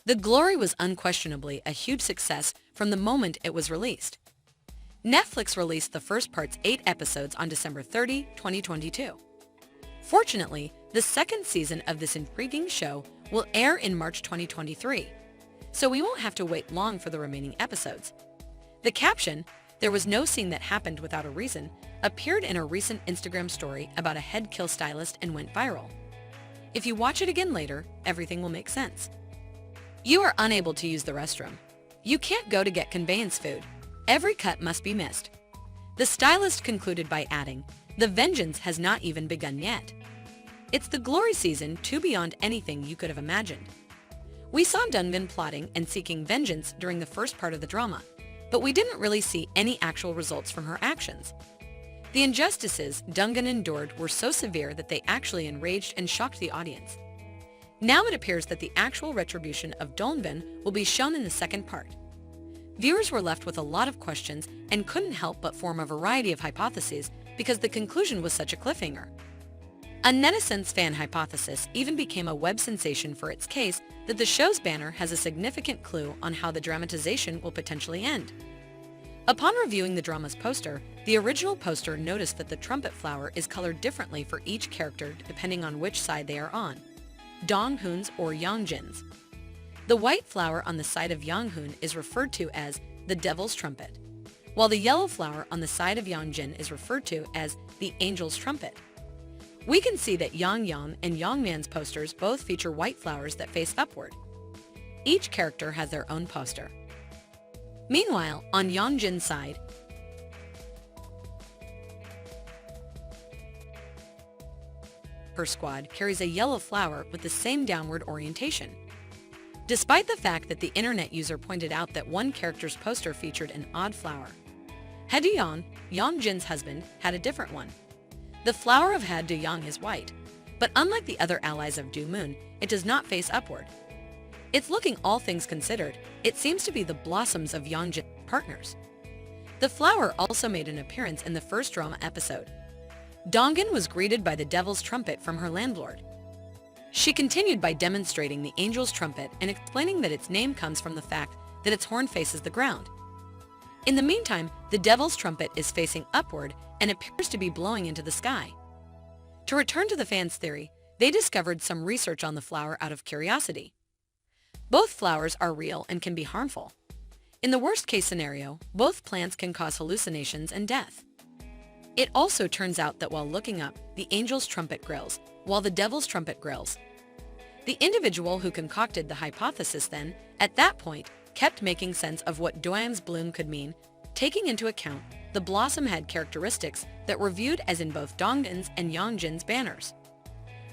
The Glory was unquestionably a huge success from the moment it was released. Netflix released the first part's 8 episodes on December 30, 2022. Fortunately, the second season of this intriguing show will air in March 2023, so we won't have to wait long for the remaining episodes. The caption, "There was no scene that happened without a reason," appeared in a recent Instagram story about a head kill stylist and went viral. If you watch it again later, everything will make sense. You are unable to use the restroom. You can't go to get conveyance food. Every cut must be missed. The stylist concluded by adding, "The vengeance has not even begun yet." It's the Glory season 2 beyond anything you could have imagined. We saw Dungan plotting and seeking vengeance during the first part of the drama, but we didn't really see any actual results from her actions. The injustices Dungan endured were so severe that they actually enraged and shocked the audience. Now it appears that the actual retribution of Dungan will be shown in the second part. Viewers were left with a lot of questions and couldn't help but form a variety of hypotheses because the conclusion was such a cliffhanger. A netizens fan hypothesis even became a web sensation for its case that the show's banner has a significant clue on how the dramatization will potentially end. Upon reviewing the drama's poster, the original poster noticed that the trumpet flower is colored differently for each character depending on which side they are on, Dong-hoon's or Young-jin's. The white flower on the side of Young-hoon is referred to as the Devil's Trumpet, while the yellow flower on the side of Young-jin is referred to as the Angel's Trumpet. We can see that Yang-yeon and Yang-man's posters both feature white flowers that face upward. Each character has their own poster. Meanwhile, on Young-jin's side, her squad carries a yellow flower with the same downward orientation. Despite the fact that the internet user pointed out that one character's poster featured an odd flower. Hae-do-yeon, Young-jin's husband, had a different one. The flower of Hae-do-yeon is white, but unlike the other allies of Do-moon, it does not face upward. It's looking all things considered, it seems to be the blossoms of Young-jin's partners. The flower also made an appearance in the first drama episode. Dongan was greeted by the Devil's Trumpet from her landlord. She continued by demonstrating the Angel's Trumpet and explaining that its name comes from the fact that its horn faces the ground. In the meantime, the Devil's Trumpet is facing upward and appears to be blowing into the sky. To return to the fans' theory, they discovered some research on the flower out of curiosity. Both flowers are real and can be harmful. In the worst-case scenario, both plants can cause hallucinations and death. It also turns out that while looking up, the Angel's Trumpet grills, while the Devil's Trumpet grills. The individual who concocted the hypothesis then, at that point, kept making sense of what Doyoung's bloom could mean, taking into account the blossom had characteristics that were viewed as in both Donggan's and Young-jin's banners.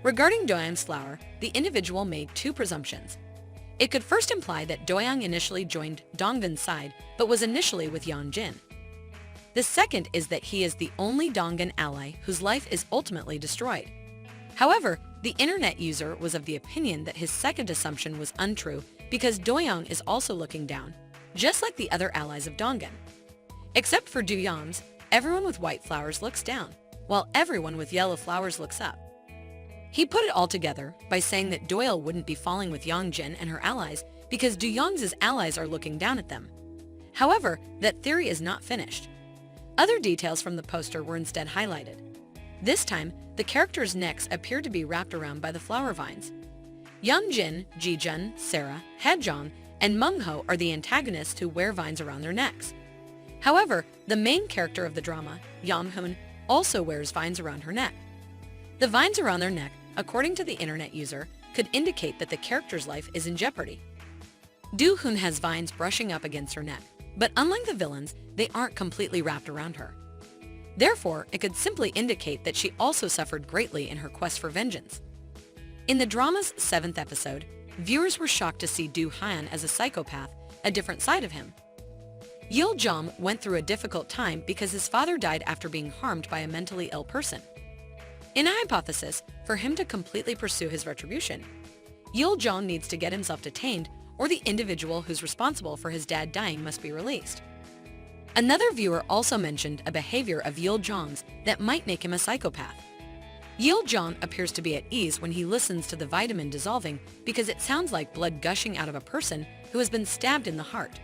Regarding Doyoung's flower, the individual made 2 presumptions. It could first imply that Doyoung initially joined Donggan's side, but was initially with Young-jin. The second is that he is the only Dongan ally whose life is ultimately destroyed. However, the internet user was of the opinion that his second assumption was untrue because Doyoung is also looking down, just like the other allies of Dongan. Except for Doyoung's, everyone with white flowers looks down, while everyone with yellow flowers looks up. He put it all together by saying that Doyle wouldn't be falling with Young-jin and her allies because Doyoung's allies are looking down at them. However, that theory is not finished. Other details from the poster were instead highlighted. This time, the characters' necks appeared to be wrapped around by the flower vines. Young-jin, Ji-jun, Sarah, Hae-jong, and Mung-ho are the antagonists who wear vines around their necks. However, the main character of the drama, Young-hoon, also wears vines around her neck. The vines around their neck, according to the internet user, could indicate that the character's life is in jeopardy. Do-hoon has vines brushing up against her neck, but unlike the villains, they aren't completely wrapped around her. Therefore, it could simply indicate that she also suffered greatly in her quest for vengeance. In the drama's 7th episode, viewers were shocked to see Do-hyun as a psychopath, a different side of him. Yeol-jong went through a difficult time because his father died after being harmed by a mentally ill person. In a hypothesis, for him to completely pursue his retribution, Yeol-jong needs to get himself detained or the individual who's responsible for his dad dying must be released. Another viewer also mentioned a behavior of Yeol-jong's that might make him a psychopath. Yeoljong appears to be at ease when he listens to the vitamin dissolving because it sounds like blood gushing out of a person who has been stabbed in the heart.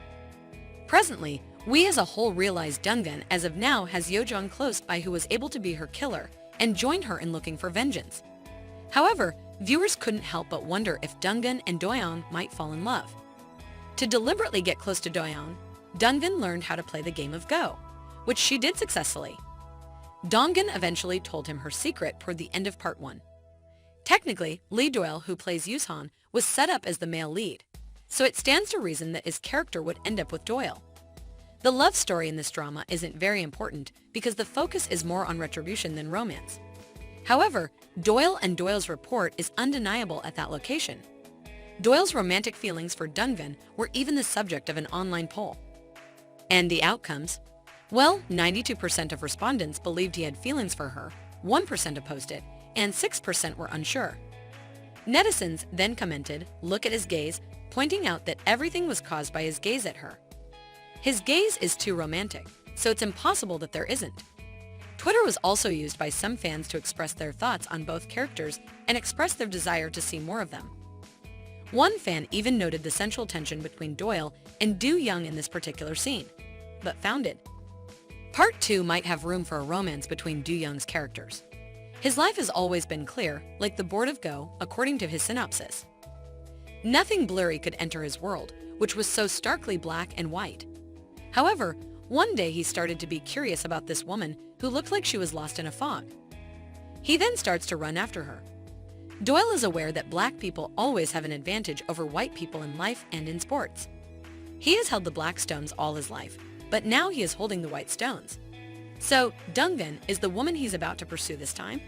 Presently, we as a whole realize Dungan as of now has Yeojong close by who was able to be her killer and join her in looking for vengeance. However, viewers couldn't help but wonder if Dungan and Doyeon might fall in love. To deliberately get close to Doyeon, Dungan learned how to play the game of Go, which she did successfully. Dongan eventually told him her secret toward the end of part 1. Technically, Lee Doyle, who plays Yuson, was set up as the male lead, so it stands to reason that his character would end up with Doyle. The love story in this drama isn't very important because the focus is more on retribution than romance. However, Doyle and Doyle's rapport is undeniable at that location. Doyle's romantic feelings for Dungan were even the subject of an online poll. And the outcomes? Well, 92% of respondents believed he had feelings for her, 1% opposed it, and 6% were unsure. Netizens then commented, "Look at his gaze," pointing out that everything was caused by his gaze at her. His gaze is too romantic, so it's impossible that there isn't. Twitter was also used by some fans to express their thoughts on both characters and express their desire to see more of them. One fan even noted the central tension between Doyle and Do Young in this particular scene, but found it. Part 2 might have room for a romance between Do Young's characters. His life has always been clear, like the board of Go, according to his synopsis. Nothing blurry could enter his world, which was so starkly black and white. However, one day he started to be curious about this woman who looked like she was lost in a fog. He then starts to run after her. Doyle is aware that black people always have an advantage over white people in life and in sports. He has held the black stones all his life, but now he is holding the white stones. So, Dungan is the woman he's about to pursue this time?